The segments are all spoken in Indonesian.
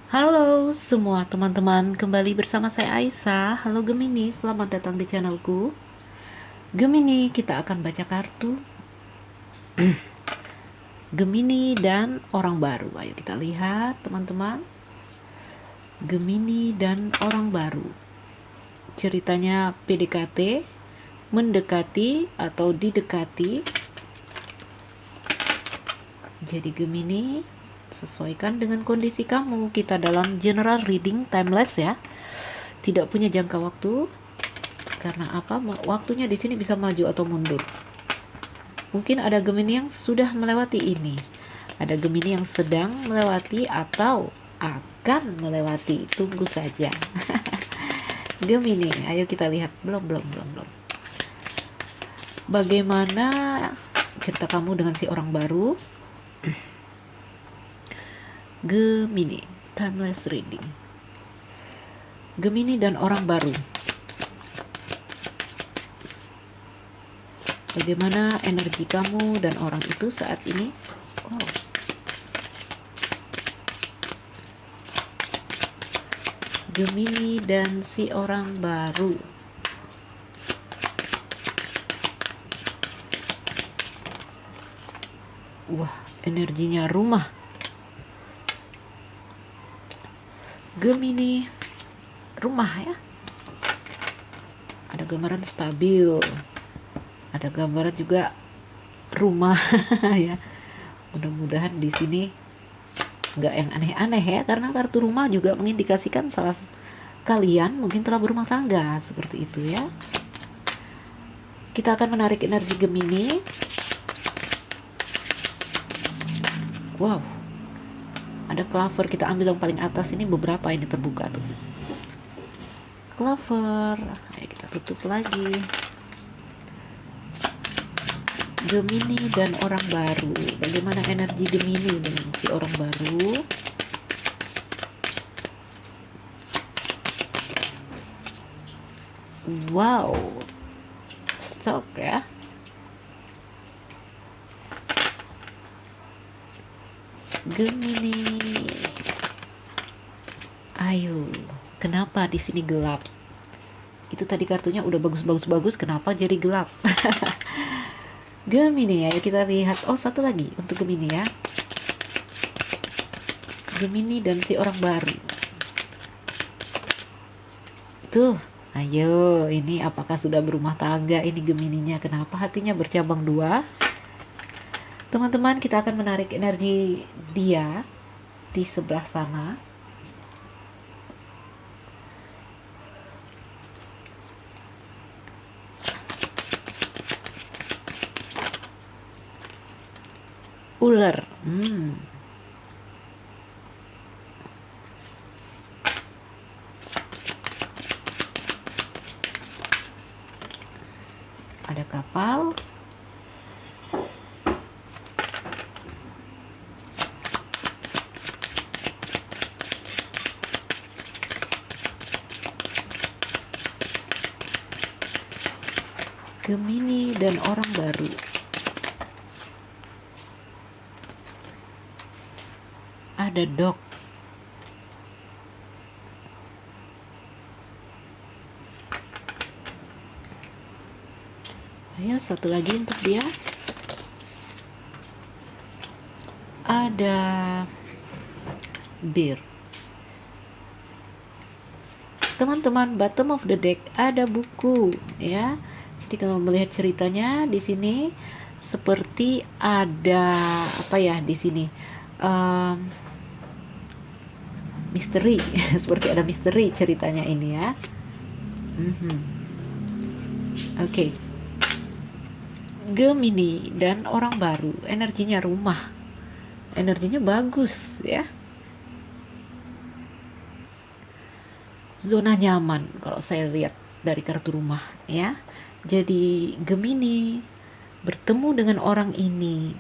Halo semua teman-teman, kembali bersama saya Aisyah. Halo Gemini, selamat datang di channelku. Gemini, kita akan baca kartu Gemini dan orang baru. Ayo kita lihat teman-teman. Gemini dan orang baru. Ceritanya PDKT, mendekati atau didekati. Jadi Gemini, sesuaikan dengan kondisi kamu. Kita dalam general reading timeless ya. Tidak punya jangka waktu. Karena apa? Waktunya di sini bisa maju atau mundur. Mungkin ada Gemini yang sudah melewati ini. Ada Gemini yang sedang melewati atau akan melewati. Tunggu saja. Gemini, ayo kita lihat. Belum. Bagaimana cerita kamu dengan si orang baru? Gemini, timeless reading. Gemini dan orang baru. Bagaimana energi kamu dan orang itu saat ini? Wow. Gemini dan si orang baru. Wah, energinya rumah. Gemini, rumah ya. Ada gambaran stabil. Ada gambaran juga rumah ya. Mudah-mudahan di sini nggak yang aneh-aneh ya, karena kartu rumah juga mengindikasikan salah kalian mungkin telah berumah tangga seperti itu ya. Kita akan menarik energi Gemini. Wow, ada clover. Kita ambil yang paling atas, ini beberapa ini terbuka tuh. Clover. Ayo kita tutup lagi. Gemini dan orang baru. Bagaimana energi Gemini dengan si orang baru? Wow, stop ya. Gemini. Ayo, kenapa di sini gelap? Itu tadi kartunya udah bagus, kenapa jadi gelap? Gemini, ayo kita lihat. Oh, satu lagi untuk Gemini ya. Gemini dan si orang baru. Tuh, ayo, ini apakah sudah berumah tangga ini Gemininya? Kenapa hatinya bercabang dua? Teman-teman, kita akan menarik energi dia di sebelah sana. Ular. Ada kapal. Gemini dan orang baru. Ada dog. Ayo, satu lagi untuk dia. Ada bear. Teman-teman, bottom of the deck ada buku ya. Jadi kalau melihat ceritanya di sini seperti ada apa ya di sini? Misteri. Seperti ada misteri ceritanya ini ya. Oke. Gemini dan orang baru, energinya rumah. Energinya bagus ya. Zona nyaman kalau saya lihat dari kartu rumah ya. Jadi Gemini bertemu dengan orang ini,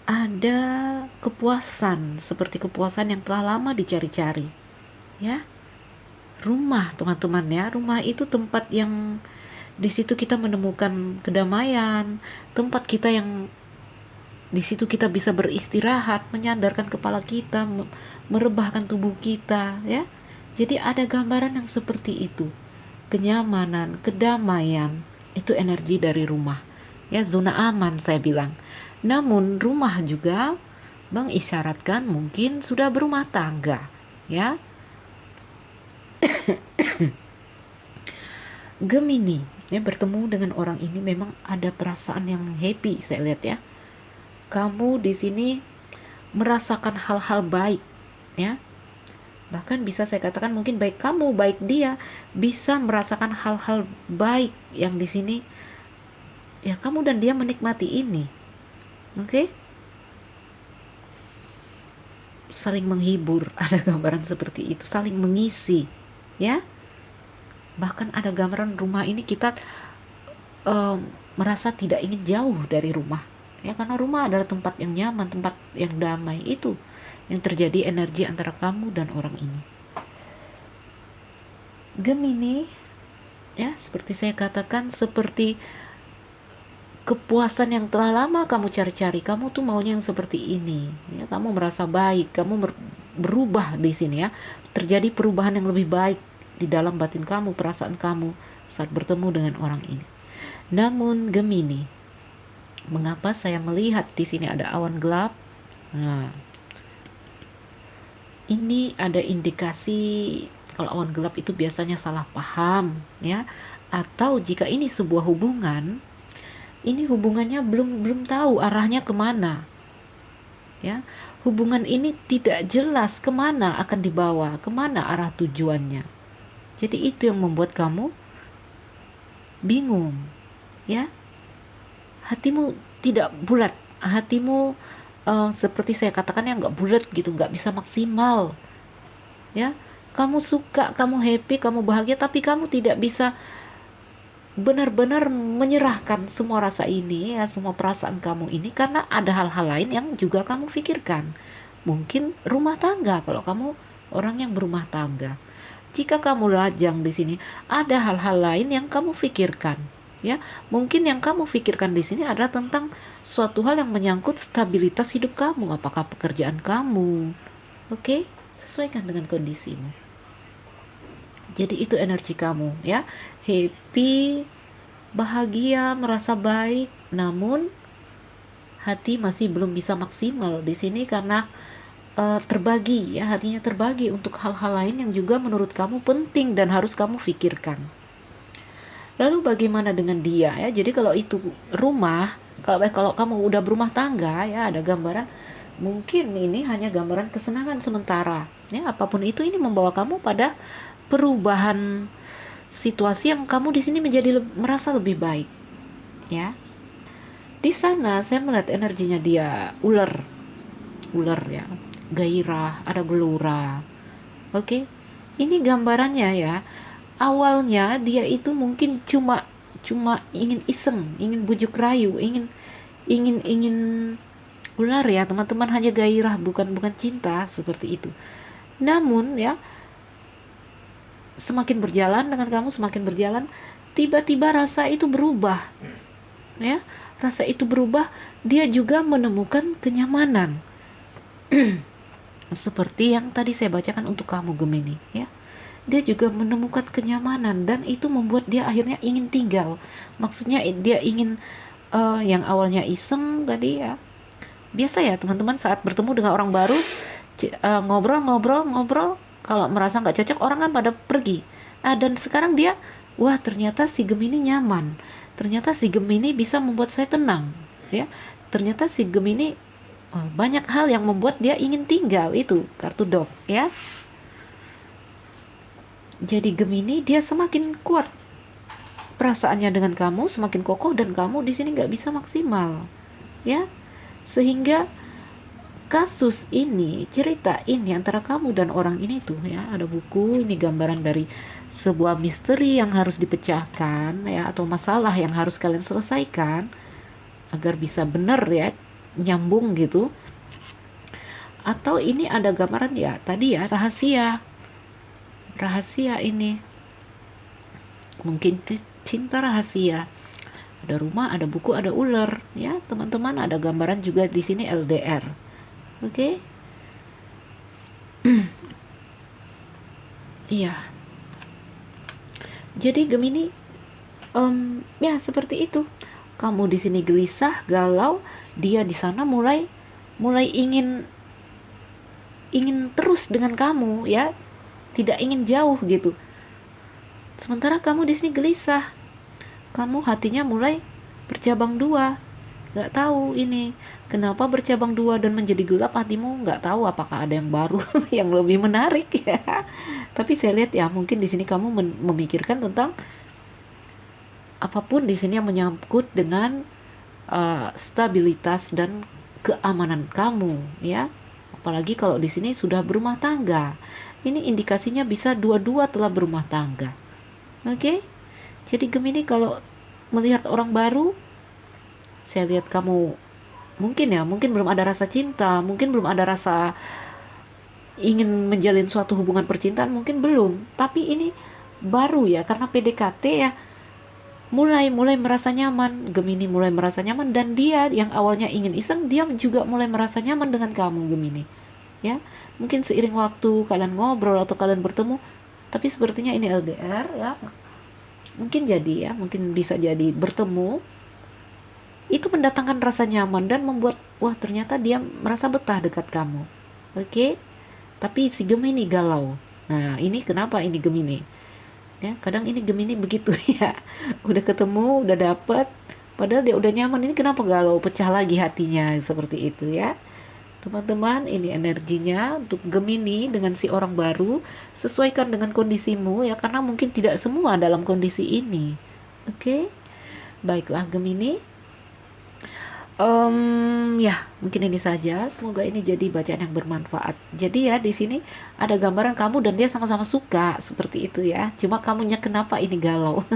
ada kepuasan, seperti kepuasan yang telah lama dicari-cari ya. Rumah teman-teman ya, rumah itu tempat yang di situ kita menemukan kedamaian, tempat kita yang Di situ kita bisa beristirahat, menyandarkan kepala kita, merebahkan tubuh kita, ya. Jadi ada gambaran yang seperti itu. Kenyamanan, kedamaian, itu energi dari rumah. Ya, zona aman saya bilang. Namun rumah juga mengisyaratkan mungkin sudah berumah tangga, ya. Gemini, ya, bertemu dengan orang ini memang ada perasaan yang happy saya lihat, ya. Kamu di sini merasakan hal-hal baik, ya. Bahkan bisa saya katakan mungkin baik kamu, baik dia bisa merasakan hal-hal baik yang di sini ya kamu dan dia menikmati ini. Oke? Saling menghibur, ada gambaran seperti itu, saling mengisi, ya. Bahkan ada gambaran rumah ini kita merasa tidak ingin jauh dari rumah, ya, karena rumah adalah tempat yang nyaman, tempat yang damai. Itu yang terjadi energi antara kamu dan orang ini. Gemini, ya, seperti saya katakan, seperti kepuasan yang telah lama kamu cari-cari. Kamu tuh maunya yang seperti ini, ya. Kamu merasa baik, kamu berubah di sini, ya. Terjadi perubahan yang lebih baik di dalam batin kamu, perasaan kamu saat bertemu dengan orang ini. Namun Gemini, mengapa saya melihat di sini ada awan gelap? Nah, ini ada indikasi kalau awan gelap itu biasanya salah paham, ya. Atau jika ini sebuah hubungan, ini hubungannya belum tahu arahnya kemana, ya. Hubungan ini tidak jelas kemana akan dibawa, kemana arah tujuannya. Jadi itu yang membuat kamu bingung, ya. Hatimu tidak bulat, hatimu seperti saya katakan ya nggak bulat gitu, nggak bisa maksimal, ya. Kamu suka, kamu happy, kamu bahagia, tapi kamu tidak bisa benar-benar menyerahkan semua rasa ini, ya, semua perasaan kamu ini, karena ada hal-hal lain yang juga kamu pikirkan. Mungkin rumah tangga, kalau kamu orang yang berumah tangga. Jika kamu lajang di sini, ada hal-hal lain yang kamu pikirkan, ya. Mungkin yang kamu pikirkan di sini adalah tentang suatu hal yang menyangkut stabilitas hidup kamu, apakah pekerjaan kamu. Oke, sesuaikan dengan kondisimu. Jadi itu energi kamu, ya. Happy, bahagia, merasa baik, namun hati masih belum bisa maksimal di sini karena terbagi, ya, hatinya terbagi untuk hal-hal lain yang juga menurut kamu penting dan harus kamu pikirkan. Lalu bagaimana dengan dia, ya? Jadi kalau itu rumah, kalau kamu udah berumah tangga, ya, ada gambaran mungkin ini hanya gambaran kesenangan sementara, ya. Apapun itu, ini membawa kamu pada perubahan situasi yang kamu di sini menjadi merasa lebih baik, ya. Di sana saya melihat energinya dia ular, ya, gairah, ada gelora. Oke, ini gambarannya, ya. Awalnya dia itu mungkin cuma ingin iseng, ingin bujuk rayu, ingin ular, ya teman-teman, hanya gairah, bukan cinta seperti itu. Namun, ya, semakin berjalan dengan kamu, semakin berjalan, tiba-tiba rasa itu berubah, ya. Rasa itu berubah, dia juga menemukan kenyamanan. Seperti yang tadi saya bacakan untuk kamu Gemini, ya. Dia juga menemukan kenyamanan dan itu membuat dia akhirnya ingin tinggal. Maksudnya dia ingin yang awalnya iseng tadi, ya. Biasa ya teman-teman, saat bertemu dengan orang baru, ngobrol, kalau merasa nggak cocok orang kan pada pergi. Dan sekarang dia, wah, ternyata si Gemini nyaman. Ternyata si Gemini bisa membuat saya tenang, ya. Ternyata si Gemini banyak hal yang membuat dia ingin tinggal, itu kartu dog, ya. Jadi Gemini dia semakin kuat perasaannya dengan kamu, semakin kokoh, dan kamu di sini nggak bisa maksimal, ya. Sehingga kasus ini, cerita ini antara kamu dan orang ini tuh, ya, ada buku ini gambaran dari sebuah misteri yang harus dipecahkan, ya, atau masalah yang harus kalian selesaikan agar bisa benar, ya, nyambung gitu. Atau ini ada gambaran, ya, tadi, ya, rahasia ini mungkin cinta rahasia, Ada rumah, ada buku, ada ular, ya teman-teman. Ada gambaran juga di sini LDR. Oke? Iya. Jadi Gemini, ya seperti itu. Kamu di sini gelisah, galau, dia di sana mulai mulai ingin terus dengan kamu, ya, tidak ingin jauh gitu. Sementara kamu di sini gelisah, kamu hatinya mulai bercabang dua. Nggak tahu ini kenapa bercabang dua dan menjadi gelap hatimu. Nggak tahu apakah ada yang baru yang lebih menarik ya. Tapi saya lihat ya, mungkin di sini kamu memikirkan tentang apapun di sini yang menyangkut dengan stabilitas dan keamanan kamu, ya. Apalagi kalau di sini sudah berumah tangga. Ini indikasinya bisa dua-dua telah berumah tangga. Oke? Jadi Gemini kalau melihat orang baru, saya lihat kamu mungkin belum ada rasa cinta, mungkin belum ada rasa ingin menjalin suatu hubungan percintaan, mungkin belum. Tapi ini baru ya, karena PDKT ya, mulai merasa nyaman. Gemini mulai merasa nyaman, dan dia yang awalnya ingin iseng, dia juga mulai merasa nyaman dengan kamu Gemini. Ya, mungkin seiring waktu kalian ngobrol atau kalian bertemu, tapi sepertinya ini LDR ya. Mungkin jadi ya, mungkin bisa jadi bertemu itu mendatangkan rasa nyaman dan membuat wah ternyata dia merasa betah dekat kamu. Oke? Tapi si Gemini galau. Nah, ini kenapa ini Gemini? Ya, kadang ini Gemini begitu ya. Udah ketemu, udah dapet, padahal dia udah nyaman. Ini kenapa galau, pecah lagi hatinya, seperti itu ya. Teman-teman, ini energinya untuk Gemini dengan si orang baru. Sesuaikan dengan kondisimu ya, karena mungkin tidak semua dalam kondisi ini. Oke? Baiklah Gemini. Ya, mungkin ini saja. Semoga ini jadi bacaan yang bermanfaat. Jadi ya, di sini ada gambaran kamu dan dia sama-sama suka, seperti itu ya. Cuma kamunya kenapa ini galau?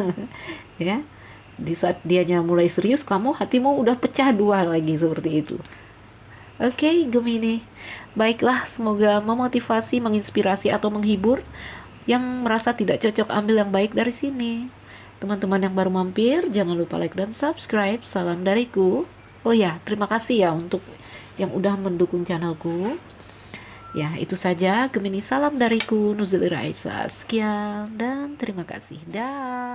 Ya. Di saat dianya mulai serius, kamu hatimu udah pecah dua lagi, seperti itu. Oke, Gemini. Baiklah, semoga memotivasi, menginspirasi atau menghibur. Yang merasa tidak cocok, ambil yang baik dari sini. Teman-teman yang baru mampir, jangan lupa like dan subscribe. Salam dariku. Oh ya, terima kasih ya untuk yang udah mendukung channelku. Ya, itu saja Gemini, salam dariku Nuzul Iraisa. Sekian dan terima kasih. Dah.